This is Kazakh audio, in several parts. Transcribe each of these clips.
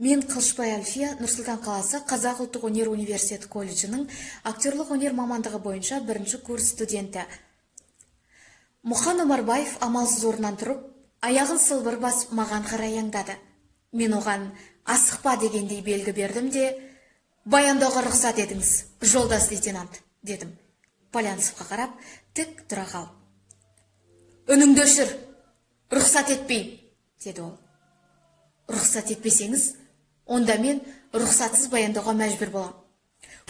Мен Қылышбай Әлфия, Нұрсұлтан қаласы Қазақ ұлттық өнер университеті колледжінің актерлық өнер мамандығы бойынша бірінші курс студенті. Мұқан Омарбаев амалсыз орнынан тұрып, аяғын сылбыр басып маған қарай аңдады. Мен оған асықпа дегендей белгі бердім де, баяндауға рұқсат етіңіз, жолдас лейтенант, дедім. Полянцевқа қарап, тік тұра қал. Үніңді өшір, рұқсат етпеймін, деді ол. Рұқсат етпесеңіз, онда мен рұқсатсыз баяндауға мәжбүр болам.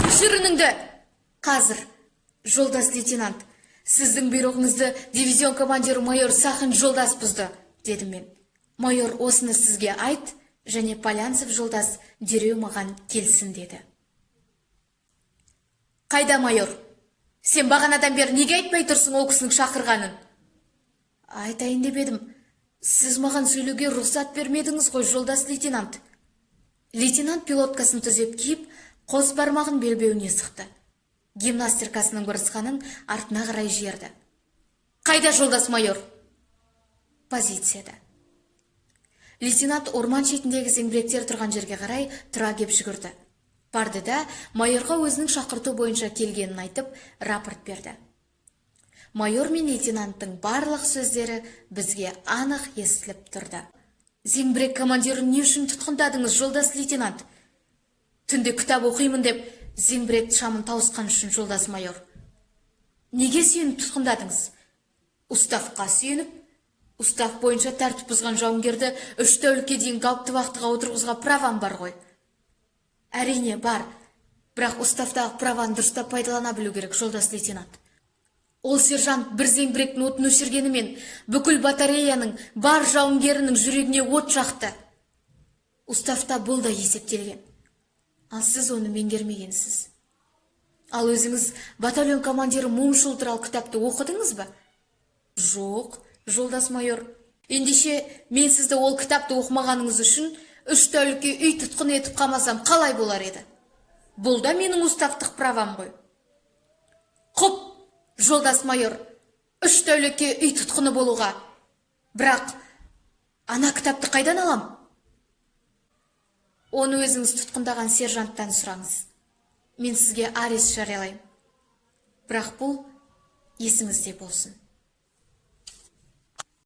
Өшір үніңді! Қазір, жолдас лейтенант, сіздің бұйрығыңызды дивизион командирі майор Сахын жолдас бұзды, дедім мен. Майор осыны сізге айт, және Полянцев жолдас дереу маған келсін, деді. Қайда майор? Сен бағанадан бері неге айтпай тұрсың ол кісінің шақырғанын? Айтайын деп едім. Сіз маған сөйлеуге рұқсат бермедіңіз ғой, жолдас лейтенант. Лейтенант пилоткасын түзеп киіп, қос бармағын белбеуіне сықты. Гимнастеркасының бұрысқанын артына қарай жерді. Қайда жолдас майор? Позицияда. Лейтенант орман шетіндегі зеңбіректер тұрған жерге қарай тұра кеп жүгірді. Барды да майорға өзінің шақырту бойынша келгенін айтып, рапорт берді. Майор мен лейтенанттың барлық сөздері бізге анық естіліп тұрды. Зеңбірек командирін не үшін тұтқындадыңыз, жолдас лейтенант? Түнде кітап оқимын деп, зеңбірек шамын тауысқан үшін, жолдас майор. Неге сүйеніп тұтқындадыңыз? Уставқа сүйеніп, устав бойынша тәртіп бұзған жауынгерді 3 тәулікке дейін қауіпті уақытқа отырғызуға правам бар ғой. Әрине бар, бірақ уставтағы праваны дұрыстап пайдалана білу керек, жолдас лейтенант. Ол сержант бір зеңбіректің отын өшіргенімен бүкіл батареяның бар жауынгерінің жүрегіне от жақты. Уставта бұл да есептелген. Ал сіз оны меңгермегенсіз. Ал өзіңіз батальон командирі Момышұлы туралы кітапты оқыдыңыз ба? Жоқ, жолдас майор. Ендеше мен сізді ол кітапты оқымағаныңыз үшін 3 тәулікке үй тұтқын етіп қамасам қалай болар еді? Бұл да менің уставтық правам ғой. Құп, жолдас майор, 3 тәулікке үй тұтқыны болуға. Бірақ, ана кітапты қайдан алам? Оны өзіңіз тұтқындаған сержанттан сұраңыз. Мен сізге арест жариялаймын. Бірақ бұл есіңізде болсын.